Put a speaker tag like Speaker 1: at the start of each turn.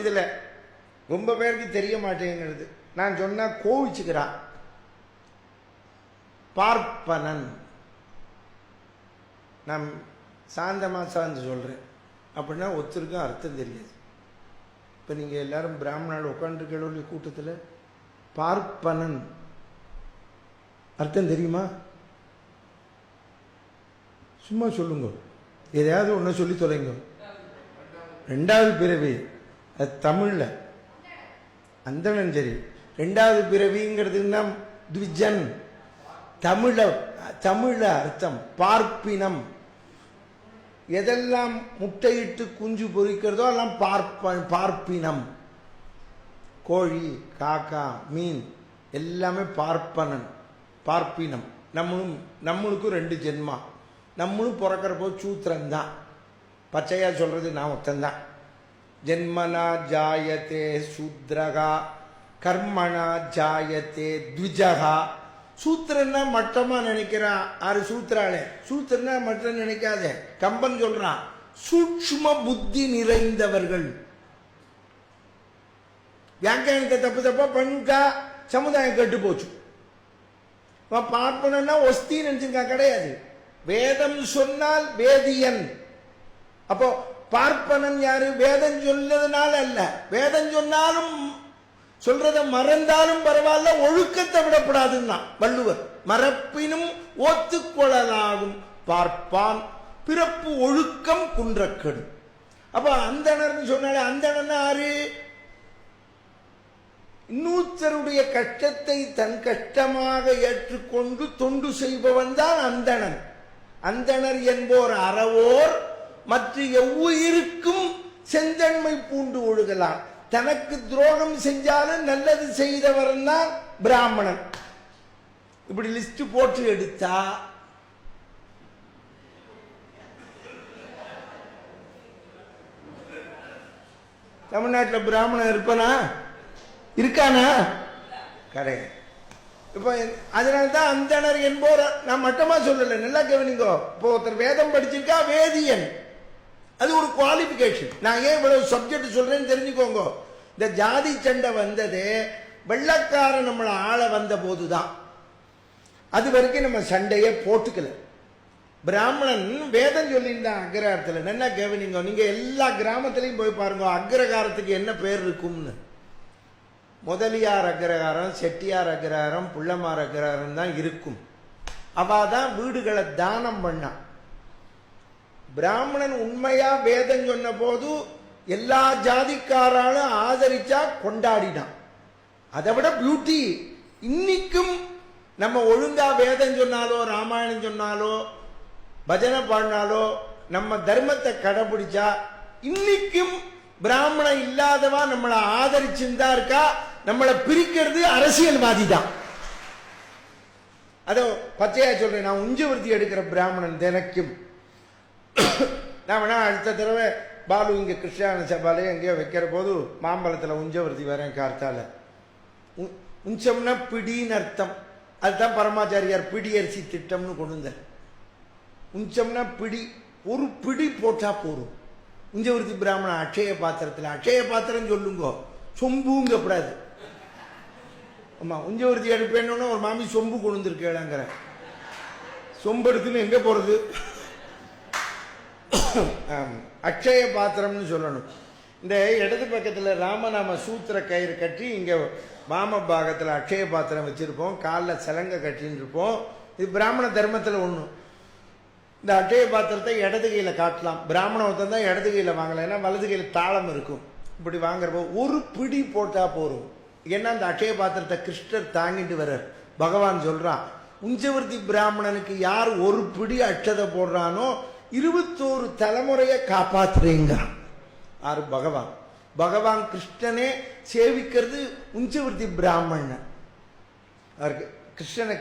Speaker 1: இதில் ரொம்ப பேருக்கு தெரிய மாட்டேங்கிறது. நான் சொன்னா கோவிச்சுக்கிறான். பார்ப்பனன் நான் சாந்தமாக சார்ந்து சொல்கிறேன் அப்படின்னா ஒருத்தருக்கும் அர்த்தம் தெரியாது. இப்போ நீங்கள் எல்லாரும் பிராமணால் உட்காந்துருக்க கூட்டத்தில் பார்ப்பனன் அர்த்தம் தெரியுமா? சும்மா சொல்லுங்க, எதையாவது ஒன்று சொல்லி தொலைங்க. ரெண்டாவது பிறவி அது தமிழில் அந்தணன். சரி, ரெண்டாவது பிறவிங்கிறதுனா த்விஜன். தமிழ அர்த்தம் பார்ப்பினம். எதெல்லாம் முட்டையிட்டு குஞ்சு பொறிக்கிறதோ எல்லாம் பார்ப்பினம். கோழி, காக்கா, மீன் எல்லாமே பார்ப்பனன், பார்ப்பினம். நம்மளுக்கும் 2 ஜென்மா. நம்மளும் பிறக்கிறப்போ சூத்திரன்தான். பச்சையா சொல்றது நான் ஒருத்தந்தான். ஜென்மனா ஜாயத்தே சூத்ரகா கர்மனா ஜாயத்தே த்விஜகா. சூத்திரன்னா மட்டமா நினைக்கிறான். ஆறு சூத்திராளே, சூத்திரன்னா மட்டம் நினைக்காத. கம்பன் சொல்றான் சூட்சும புத்தி நிறைந்தவர்கள். வியாக்கியானத்தை தப்பா பண்ணிட்டா சமுதாயம் கெட்டு போச்சு. பார்ப்பனா ஒஸ்தி நினைச்சிருக்கா, கிடையாது. வேதம் சொன்னால் வேதியன். அப்போ பார்ப்பனன் யாரு? வேதம் சொல்லதுனால அல்ல. வேதம் சொன்னாலும் சொல்றத மறந்தாலும் பரவாயில்ல, ஒழுக்கத்தை விடப்படாதுன்னா வள்ளுவர். மறப்பினும் ஓத்துக்கொள்ளலாகும் பார்ப்பான் பிறப்பு ஒழுக்கம் குன்றக்கெடு. அப்ப அந்தணர்னு சொன்னாலே அந்தணன் யாரு? இன்னொருத்தருடைய கஷ்டத்தை தன் கஷ்டமாக ஏற்றுக்கொண்டு தொண்டு செய்பவன் தான் அந்தணன். அந்தணர் என்போர் அறவோர் மற்ற எவ்வுயிருக்கும் செந்தன்மை பூண்டு ஒழுகலாம். தனக்கு துரோகம் செஞ்சாலும் நல்லது செய்தவன் தான் பிராமணன். இப்படி லிஸ்ட் போட்டு எடுத்தா தமிழ்நாட்டில் பிராமணன் இருப்பனா? இருக்கானா? கிடையாது. இப்ப அதனால்தான் அந்தணர் என்போர், நான் மட்டமா சொல்லல, நல்லா கவனிங்கோ. இப்போ ஒருத்தர் வேதம் படிச்சிருக்கா வேதியன், அது ஒரு குவாலிபிகேஷன். நான் ஏன் இவ்வளவு சப்ஜெக்ட் சொல்றேன்னு தெரிஞ்சுக்கோங்க. இந்த ஜாதி சண்டை வந்தது வெள்ளக்காரன் நம்மளை ஆள வந்த போதுதான். அது வரைக்கும் நம்ம சண்டையை போட்டுக்கல. பிராமணன் வேதம் சொல்லியிருந்தான் அக்ரகாரத்தில். நல்லா கவனிங்க. நீங்க எல்லா கிராமத்திலையும் போய் பாருங்க அக்ரகாரத்துக்கு என்ன பேர் இருக்கும்னு. முதலியார் அக்ரகாரம், செட்டியார் அக்ரகாரம், புள்ளமார் அக்ரகாரம் தான் இருக்கும். அவாதான் வீடுகளை தானம் பண்ணான். பிராமணன் உண்மையா வேதம் சொன்ன போது எல்லா ஜாதிக்காராலும் ஆதரிச்சா கொண்டாடினான். அதை விட பியூட்டி இன்னைக்கும் நம்ம ஒழுங்கா வேதம் சொன்னாலோ ராமாயணம் சொன்னாலோ பஜனை பாடினாலோ நம்ம தர்மத்தை கடைபிடிச்சா இன்னைக்கும் பிராமணன் இல்லாதவா நம்மளை ஆதரிச்சுதான் இருக்கா. நம்மளை பிரிக்கிறது அரசியல்வாதி தான். அதோ பச்சையா சொல்றேன், நான் உஞ்சவர்த்தி எடுக்கிற பிராமணன் தினைக்கும். நான் வேணா அடுத்த தடவை பாலு இங்க கிருஷ்ணான சபாலே எங்கேயோ வைக்கிற போது மாம்பழத்துல உஞ்சவர்த்தி வரேன் கார்த்தால. உஞ்சம்னா பிடின்னு அர்த்தம். அதுதான் பரமாச்சாரியார் பிடி அரிசி திட்டம்னு கொண்டு வந்தார். உஞ்சம்னா பிடி, ஒரு பிடி போட்டா போரும். உஞ்சவர்த்தி பிராமணன் அட்சய பாத்திரத்தில், அட்சய பாத்திரம் சொல்லுங்க, சொம்புங்கப்படாது. ஆமா, உஞ்சவர்த்தி எடுப்பேன்னு ஒரு மாமி சொம்பு கொண்டு வந்துருக்கேங்கிற. சொம்பு எடுத்துன்னு எங்க போறது? அட்சய பாத்திரம்னு சொல்லணும். இந்த இடது பக்கத்தில் ராமநாம சூத்திர கயிறு கட்டி இங்க வாம பாகத்தில் அட்சய பாத்திரம் வச்சிருப்போம். காலில் சலங்க கட்டின்னு இருப்போம். இது பிராமண தர்மத்தில் ஒண்ணு. இந்த அட்சய பாத்திரத்தை இடது கையில காட்டலாம். பிராமண ஒருத்தன் தான் இடது கையில வாங்கலாம், ஏன்னா வலது கையில தாளம் இருக்கும். இப்படி வாங்குறப்போ ஒரு பிடி போட்டா போறோம். ஏன்னா அந்த அட்சய பாத்திரத்தை கிருஷ்ணர் தாங்கிட்டு வர்றார். பகவான் சொல்றான், உஞ்சவர்த்தி பிராமணனுக்கு யார் ஒரு பிடி அட்சதை போடுறானோ 21 தலைமுறையை காப்பாத்துறேங்கிறான். யாரு? பகவான். பகவான் கிருஷ்ணனே சேவிக்கிறது உஞ்சவர்த்தி பிராமணன். அவருக்கு கிருஷ்ணனை